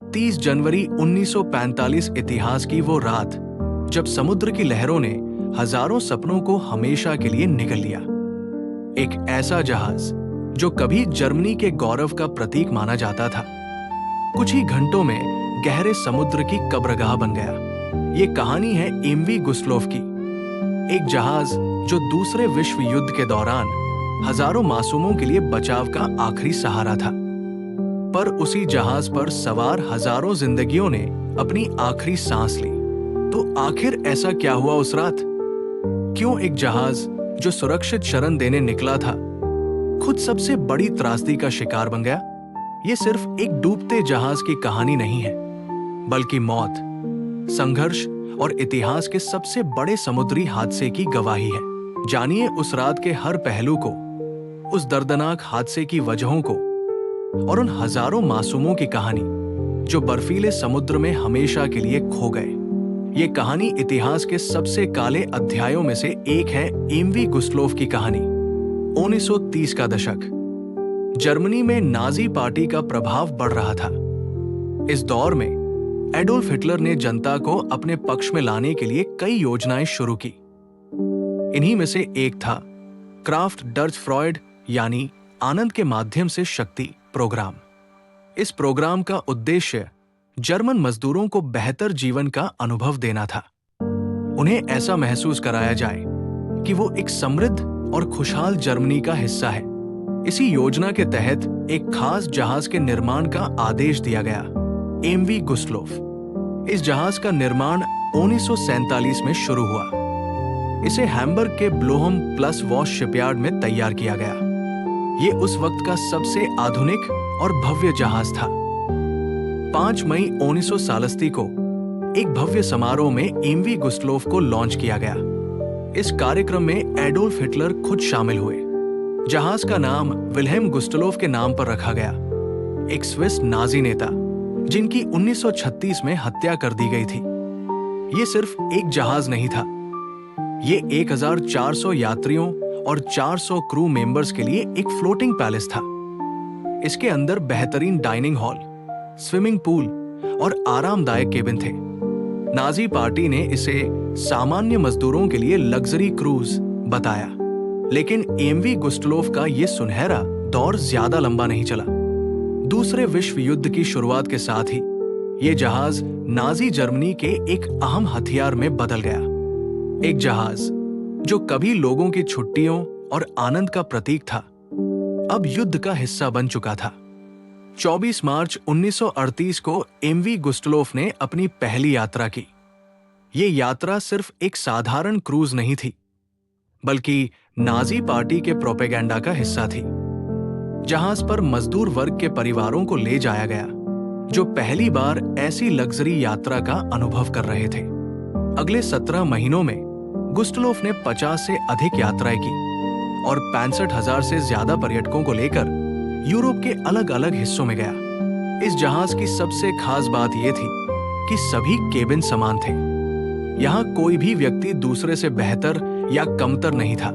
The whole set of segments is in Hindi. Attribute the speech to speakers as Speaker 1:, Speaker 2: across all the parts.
Speaker 1: 30 जनवरी 1945 इतिहास की वो रात जब समुद्र की लहरों ने हजारों सपनों को हमेशा के लिए निगल लिया। एक ऐसा जहाज जो कभी जर्मनी के गौरव का प्रतीक माना जाता था, कुछ ही घंटों में गहरे समुद्र की कब्रगाह बन गया। ये कहानी है एमवी गुस्लोव की, एक जहाज जो दूसरे विश्व युद्ध के दौरान हजारों मासूमों के लिए बचाव का आखिरी सहारा था। पर उसी जहाज पर सवार हजारों जिंदगियों ने अपनी आखिरी सांस ली। तो आखिर ऐसा क्या हुआ उस रात? क्यों एक जहाज जो सुरक्षित शरण देने निकला था, खुद सबसे बड़ी त्रासदी का शिकार बन गया? ये सिर्फ एक डूबते जहाज की कहानी नहीं है, बल्कि मौत, संघर्ष और इतिहास के सबसे बड़े समुद्री हादसे की गवाही है। जानिए उस रात के हर पहलू को, उस दर्दनाक हादसे की वजहों को और उन हजारों मासूमों की कहानी जो बर्फीले समुद्र में हमेशा के लिए खो गए। ये कहानी इतिहास के सबसे काले अध्यायों में से एक है, एमवी गुस्लोव की कहानी। 1930 का दशक, जर्मनी में नाजी पार्टी का प्रभाव बढ़ रहा था। इस दौर में एडोल्फ हिटलर ने जनता को अपने पक्ष में लाने के लिए कई योजनाएं शुरू की। इन्हीं में से एक था क्राफ्ट डर्च फ्रॉयड, यानी आनंद के माध्यम से शक्ति प्रोग्राम। इस प्रोग्राम का उद्देश्य जर्मन मजदूरों को बेहतर जीवन का अनुभव देना था। उन्हें ऐसा महसूस कराया जाए कि वो एक समृद्ध और खुशहाल जर्मनी का हिस्सा है। इसी योजना के तहत एक खास जहाज के निर्माण का आदेश दिया गया, एमवी गुस्लोव। इस जहाज का निर्माण 1947 में शुरू हुआ। इसे हैम्बर्ग के ब्लोहम प्लस वॉश शिपयार्ड में तैयार किया गया। ये उस वक्त का सबसे आधुनिक और भव्य जहाज था। 5 मई 1967 को एक भव्य समारोह में एमवी गुस्लोव को लॉन्च किया गया। इस कार्यक्रम में एडोल्फ हिटलर खुद शामिल हुए। जहाज का नाम विल्हेम गुस्लोव के नाम पर रखा गया, एक स्विस नाजी नेता जिनकी 1936 में हत्या कर दी गई थी। ये सिर्फ एक जहाज नहीं था, ये 1400 यात्रियों और 400 क्रू मेंबर्स के लिए एक फ्लोटिंग पैलेस था। इसके अंदर बेहतरीन डाइनिंग हॉल, स्विमिंग पूल और आरामदायक केबिन थे। नाजी पार्टी ने इसे सामान्य मजदूरों के लिए लग्जरी क्रूज बताया, लेकिन एमवी गुस्लोव का यह सुनहरा दौर ज्यादा लंबा नहीं चला। दूसरे विश्व युद्ध की शुरुआत के साथ ही यह जहाज नाजी जर्मनी के एक अहम हथियार में बदल गया। एक जहाज जो कभी लोगों की छुट्टियों और आनंद का प्रतीक था, अब युद्ध का हिस्सा बन चुका था। 24 मार्च 1938 को एमवी गुस्लोव ने अपनी पहली यात्रा की। ये यात्रा सिर्फ एक साधारण क्रूज नहीं थी, बल्कि नाजी पार्टी के प्रोपेगेंडा का हिस्सा थी। जहाज पर मजदूर वर्ग के परिवारों को ले जाया गया, जो पहली बार ऐसी लग्जरी यात्रा का अनुभव कर रहे थे। अगले 17 महीनों में गुस्लोव ने 50 से अधिक यात्राएं की और 65,000 से ज्यादा पर्यटकों को लेकर यूरोप के अलग अलग हिस्सों में गया। इस जहाज की सबसे खास बात यह थी कि सभी केबिन समान थे। यहां कोई भी व्यक्ति दूसरे से बेहतर या कमतर नहीं था।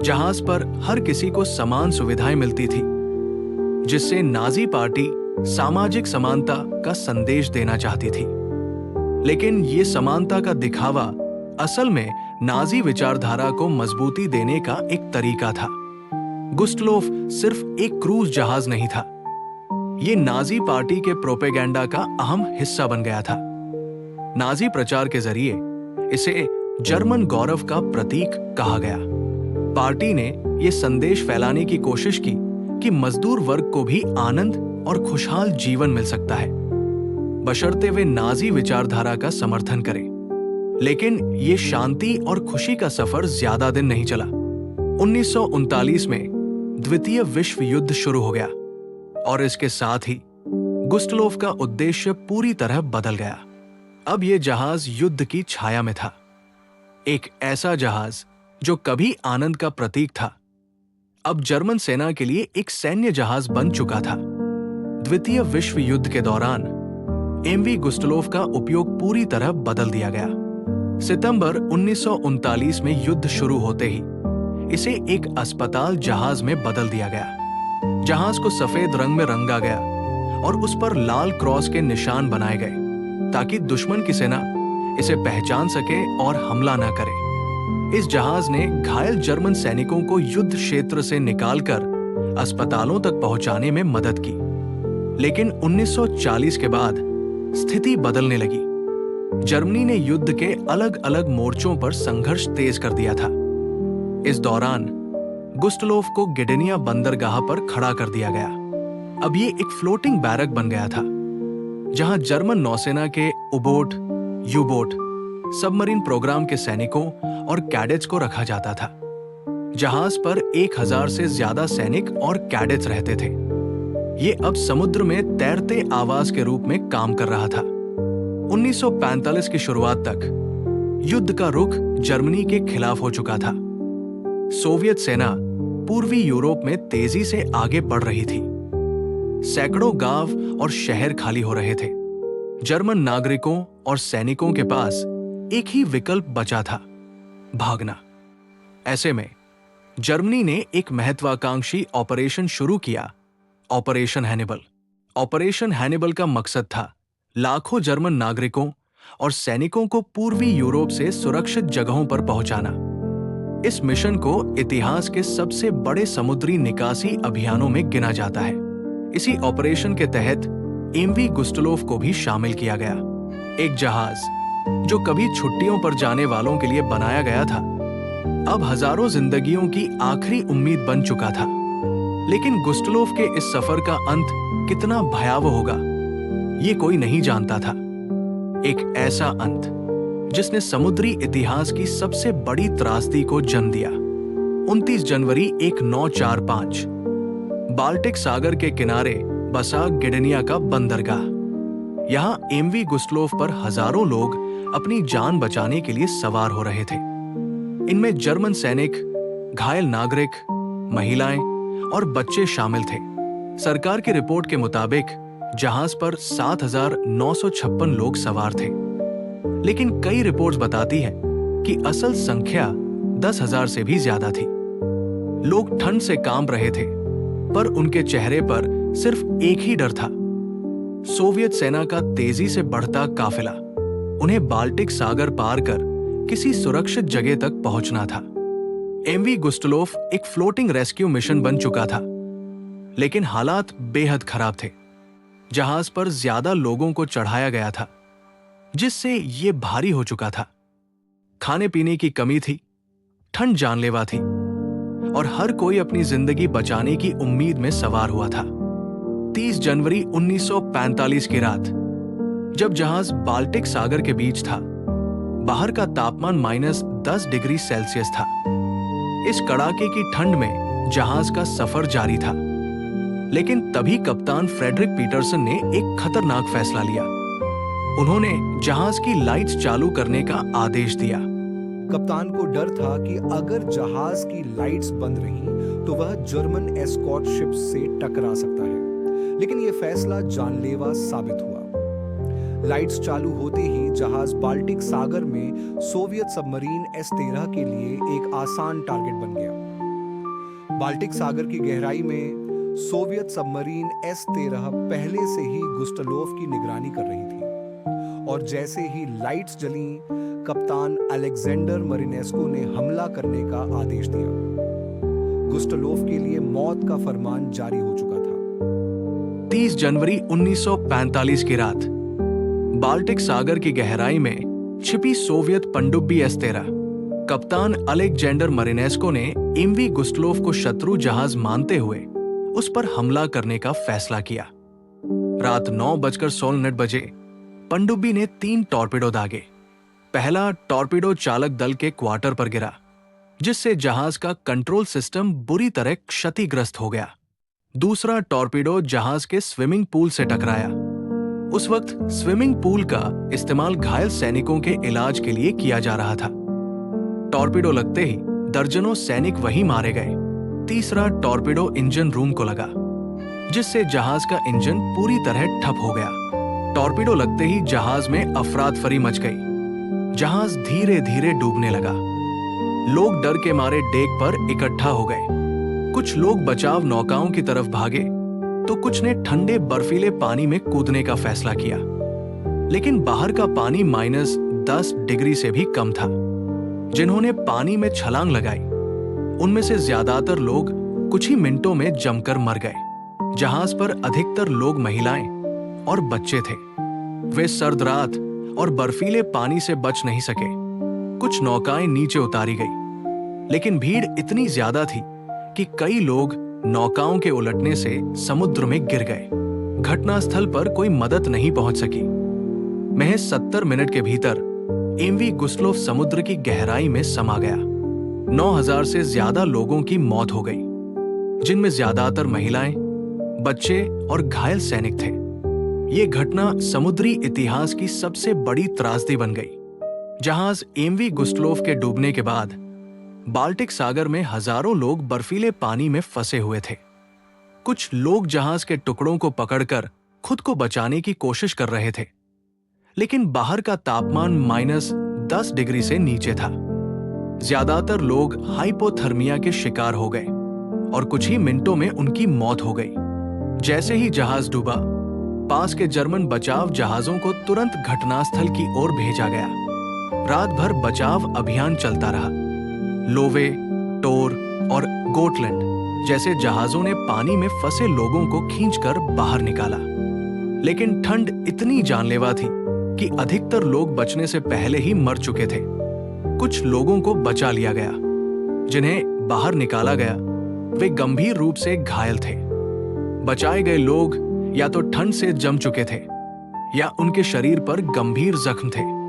Speaker 1: जहाज पर हर किसी को समान सुविधाएं मिलती थी, जिससे नाजी पार्टी सामाजिक समानता का संदेश देना चाहती थी। लेकिन ये समानता का दिखावा असल में नाजी विचारधारा को मजबूती देने का एक तरीका था। गुस्लोव सिर्फ एक क्रूज जहाज नहीं था, ये नाजी पार्टी के प्रोपेगेंडा का अहम हिस्सा बन गया था। नाजी प्रचार के जरिए इसे जर्मन गौरव का प्रतीक कहा गया। पार्टी ने यह संदेश फैलाने की कोशिश की कि मजदूर वर्ग को भी आनंद और खुशहाल जीवन मिल सकता है, बशर्ते वे नाजी विचारधारा का समर्थन करें। लेकिन ये शांति और खुशी का सफर ज्यादा दिन नहीं चला। 1939 में द्वितीय विश्व युद्ध शुरू हो गया और इसके साथ ही गुस्लोव का उद्देश्य पूरी तरह बदल गया। अब यह जहाज युद्ध की छाया में था। एक ऐसा जहाज जो कभी आनंद का प्रतीक था, अब जर्मन सेना के लिए एक सैन्य जहाज बन चुका था। द्वितीय विश्व युद्ध के दौरान एमवी गुस्लोव का उपयोग पूरी तरह बदल दिया गया। सितंबर 1939 में युद्ध शुरू होते ही इसे एक अस्पताल जहाज में बदल दिया गया। जहाज को सफेद रंग में रंगा गया और उस पर लाल क्रॉस के निशान बनाए गए ताकि दुश्मन की सेना इसे पहचान सके और हमला न करे। इस जहाज ने घायल जर्मन सैनिकों को युद्ध क्षेत्र से निकालकर अस्पतालों तक पहुंचाने में मदद की। लेकिन 1940 के बाद स्थिति बदलने लगी। जर्मनी ने युद्ध के अलग अलग मोर्चों पर संघर्ष तेज कर दिया था। इस दौरान गुस्टलोफ को गिडेनिया बंदरगाह पर खड़ा कर दिया गया। अब ये एक फ्लोटिंग बैरक बन गया था जहां जर्मन नौसेना के उबोट, यू-बोट, सबमरीन प्रोग्राम के सैनिकों और कैडेट्स को रखा जाता था। जहाज पर 1000 से ज्यादा सैनिक और कैडेट्स रहते थे। ये अब समुद्र में तैरते आवास के रूप में काम कर रहा था। 1945 की शुरुआत तक युद्ध का रुख जर्मनी के खिलाफ हो चुका था। सोवियत सेना पूर्वी यूरोप में तेजी से आगे बढ़ रही थी। सैकड़ों गांव और शहर खाली हो रहे थे। जर्मन नागरिकों और सैनिकों के पास एक ही विकल्प बचा था, भागना। ऐसे में जर्मनी ने एक महत्वाकांक्षी ऑपरेशन शुरू किया, ऑपरेशन हैनिबल। ऑपरेशन हैनिबल का मकसद था लाखों जर्मन नागरिकों और सैनिकों को पूर्वी यूरोप से सुरक्षित जगहों पर पहुंचाना। इस मिशन को इतिहास के सबसे बड़े समुद्री निकासी अभियानों में गिना जाता है। इसी ऑपरेशन के तहत एमवी गुस्टलोफ को भी शामिल किया गया। एक जहाज जो कभी छुट्टियों पर जाने वालों के लिए बनाया गया था, अब हजारों जिंदगियों की आखिरी उम्मीद बन चुका था। लेकिन गुस्टलोफ के इस सफर का अंत कितना भयावह होगा, ये कोई नहीं जानता था। एक ऐसा अंत जिसने समुद्री इतिहास की सबसे बड़ी त्रासदी को जन्म दिया। 29 जनवरी 1945 बाल्टिक सागर के किनारे बसा गिडेनिया का बंदरगाह। यहां एमवी गुस्टलोफ पर हजारों लोग अपनी जान बचाने के लिए सवार हो रहे थे। इनमें जर्मन सैनिक, घायल नागरिक, महिलाएं और बच्चे शामिल थे। सरकार की रिपोर्ट के मुताबिक जहाज पर 7,956 लोग सवार थे, लेकिन कई रिपोर्ट्स बताती हैं कि असल संख्या 10,000 से भी ज्यादा थी। लोग ठंड से कांप रहे थे, पर उनके चेहरे पर सिर्फ एक ही डर था, सोवियत सेना का तेजी से बढ़ता काफिला। उन्हें बाल्टिक सागर पार कर किसी सुरक्षित जगह तक पहुंचना था। एमवी गुस्टलोफ एक फ्लोटिंग रेस्क्यू मिशन बन चुका था, लेकिन हालात बेहद खराब थे। जहाज पर ज्यादा लोगों को चढ़ाया गया था, जिससे ये भारी हो चुका था। खाने पीने की कमी थी, ठंड जानलेवा थी और हर कोई अपनी जिंदगी बचाने की उम्मीद में सवार हुआ था। 30 जनवरी 1945 की रात, जब जहाज बाल्टिक सागर के बीच था, बाहर का तापमान -10 डिग्री सेल्सियस था। इस कड़ाके की ठंड में जहाज का सफर जारी था, लेकिन तभी कप्तान फ्रेडरिक पीटरसन ने एक खतरनाक फैसला लिया। उन्होंने जहाज की लाइट्स चालू करने का आदेश दिया।
Speaker 2: कप्तान को डर था कि अगर जहाज की लाइट्स बंद रहीं तो वह जर्मन एस्कॉर्ट शिप से टकरा सकता है, लेकिन यह फैसला जानलेवा साबित हुआ। लाइट्स चालू होते ही जहाज बाल्टिक सागर में सोवियत सबमरीन S-13 के लिए एक आसान टारगेट बन गया। बाल्टिक सागर की गहराई में सोवियत सबमरीन S-13 पहले से ही गुस्टलोफ की निगरानी कर रही थी, और जैसे ही लाइट्स जली, कप्तान अलेक्जेंडर मरिनेस्को ने हमला करने का आदेश दिया। गुस्टलोफ के लिए मौत का फरमान जारी हो चुका था।
Speaker 1: 30 जनवरी 1945 की रात, बाल्टिक सागर की गहराई में छिपी सोवियत पनडुब्बी S-13 कप्तान अलेक्जेंडर मरिनेस्को ने एमवी गुस्टलोफ को शत्रु जहाज मानते हुए उस पर हमला करने का फैसला किया। रात 9:16 बजे पनडुब्बी ने 3 टॉर्पेडो दागे। पहला टॉर्पेडो चालक दल के क्वार्टर पर गिरा, जिससे जहाज का कंट्रोल सिस्टम बुरी तरह क्षतिग्रस्त हो गया। दूसरा टॉर्पेडो जहाज के स्विमिंग पूल से टकराया। उस वक्त स्विमिंग पूल का इस्तेमाल घायल सैनिकों के इलाज के लिए किया जा रहा था। टॉर्पेडो लगते ही दर्जनों सैनिक वहीं मारे गए। तीसरा टॉर्पेडो इंजन रूम को लगा, जिससे जहाज का इंजन पूरी तरह ठप हो गया। टॉर्पेडो लगते ही जहाज में अफरातफरी मच गई। जहाज धीरे धीरे डूबने लगा। लोग डर के मारे डेक पर इकट्ठा हो गए। कुछ लोग बचाव नौकाओं की तरफ भागे, तो कुछ ने ठंडे बर्फीले पानी में कूदने का फैसला किया। लेकिन बाहर का पानी -10 डिग्री से भी कम था। जिन्होंने पानी में छलांग लगाई, उनमें से ज्यादातर लोग कुछ ही मिनटों में जमकर मर गए। जहाज पर अधिकतर लोग महिलाएं और बच्चे थे। वे सर्द रात और बर्फीले पानी से बच नहीं सके। कुछ नौकाएं नीचे उतारी गई, लेकिन भीड़ इतनी ज्यादा थी कि कई लोग नौकाओं के उलटने से समुद्र में गिर गए। घटनास्थल पर कोई मदद नहीं पहुंच सकी। महज 70 मिनट के भीतर एमवी गुस्लोव समुद्र की गहराई में समा गया। 9000 से ज्यादा लोगों की मौत हो गई, जिनमें ज्यादातर महिलाएं, बच्चे और घायल सैनिक थे। ये घटना समुद्री इतिहास की सबसे बड़ी त्रासदी बन गई। जहाज एमवी गुस्लोव के डूबने के बाद बाल्टिक सागर में हजारों लोग बर्फीले पानी में फंसे हुए थे। कुछ लोग जहाज के टुकड़ों को पकड़कर खुद को बचाने की कोशिश कर रहे थे, लेकिन बाहर का तापमान -10 डिग्री से नीचे था। ज्यादातर लोग हाइपोथर्मिया के शिकार हो गए और कुछ ही मिनटों में उनकी मौत हो गई। जैसे ही जहाज डूबा, पास के जर्मन बचाव जहाजों को तुरंत घटनास्थल की ओर भेजा गया। रात भर बचाव अभियान चलता रहा। लोवे, टोर और गोटलैंड जैसे जहाजों ने पानी में फंसे लोगों को खींचकर बाहर निकाला, लेकिन ठंड इतनी जानलेवा थी कि अधिकतर लोग बचने से पहले ही मर चुके थे। कुछ लोगों को बचा लिया गया। जिन्हें बाहर निकाला गया, वे गंभीर रूप से घायल थे। बचाए गए लोग या तो ठंड से जम चुके थे या उनके शरीर पर गंभीर जख्म थे।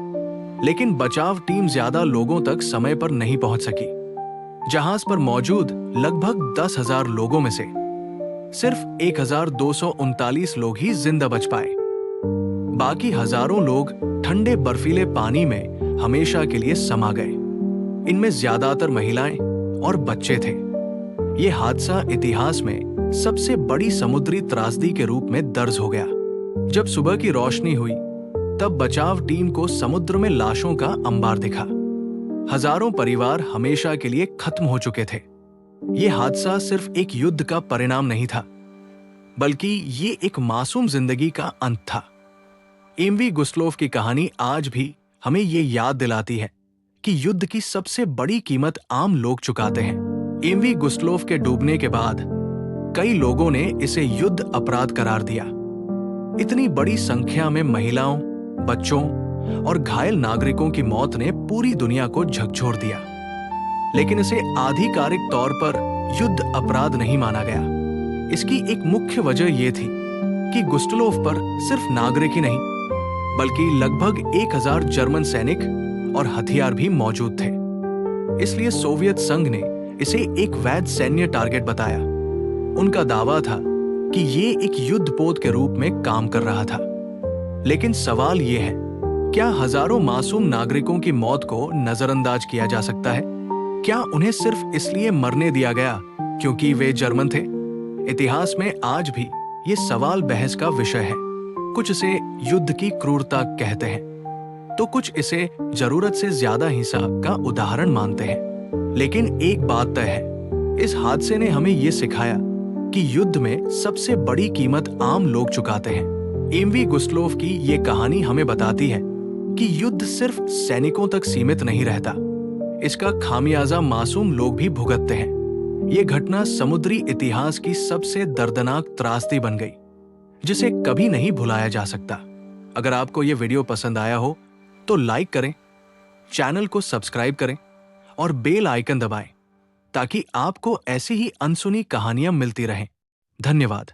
Speaker 1: लेकिन बचाव टीम ज्यादा लोगों तक समय पर नहीं पहुंच सकी। जहाज पर मौजूद लगभग 10,000 लोगों में से सिर्फ 1239 लोग ही जिंदा बच पाए। बाकी हजारों लोग ठंडे बर्फीले पानी में हमेशा के लिए समा गए। इनमें ज्यादातर महिलाएं और बच्चे थे। ये हादसा इतिहास में सबसे बड़ी समुद्री त्रासदी के रूप में दर्ज हो गया। जब सुबह की रोशनी हुई, तब बचाव टीम को समुद्र में लाशों का अंबार दिखा। हजारों परिवार हमेशा के लिए खत्म हो चुके थे। यह हादसा सिर्फ एक युद्ध का परिणाम नहीं था, बल्कि ये एक मासूम जिंदगी का अंत था। एमवी गुस्लोव की कहानी आज भी हमें ये याद दिलाती है कि युद्ध की सबसे बड़ी कीमत आम लोग चुकाते हैं। एमवी गुस्लोव के डूबने के बाद कई लोगों ने इसे युद्ध अपराध करार दिया। इतनी बड़ी संख्या में महिलाओं, बच्चों और घायल नागरिकों की मौत ने पूरी दुनिया को झकझोर दिया। लेकिन इसे आधिकारिक तौर पर युद्ध अपराध नहीं माना गया। इसकी एक मुख्य वजह यह थी कि गुस्लोव पर सिर्फ नागरिक ही नहीं, बल्कि लगभग 1000 जर्मन सैनिक और हथियार भी मौजूद थे। इसलिए सोवियत संघ ने इसे एक वैध सैन्य टारगेट बताया। उनका दावा था कि ये एक युद्धपोत के रूप में काम कर रहा था। लेकिन सवाल ये है, क्या हजारों मासूम नागरिकों की मौत को नजरअंदाज किया जा सकता है? क्या उन्हें सिर्फ इसलिए मरने दिया गया क्योंकि वे जर्मन थे? इतिहास में आज भी ये सवाल बहस का विषय है। कुछ इसे युद्ध की क्रूरता कहते हैं, तो कुछ इसे जरूरत से ज्यादा हिंसा का उदाहरण मानते हैं। लेकिन एक बात तय है, इस हादसे ने हमें ये सिखाया कि युद्ध में सबसे बड़ी कीमत आम लोग चुकाते हैं। एमवी गुस्लोव की ये कहानी हमें बताती है कि युद्ध सिर्फ सैनिकों तक सीमित नहीं रहता। इसका खामियाजा मासूम लोग भी भुगतते हैं। ये घटना समुद्री इतिहास की सबसे दर्दनाक त्रासदी बन गई, जिसे कभी नहीं भुलाया जा सकता। अगर आपको ये वीडियो पसंद आया हो तो लाइक करें, चैनल को सब्सक्राइब करें और बेल आइकन दबाएं, ताकि आपको ऐसी ही अनसुनी कहानियां मिलती रहें। धन्यवाद।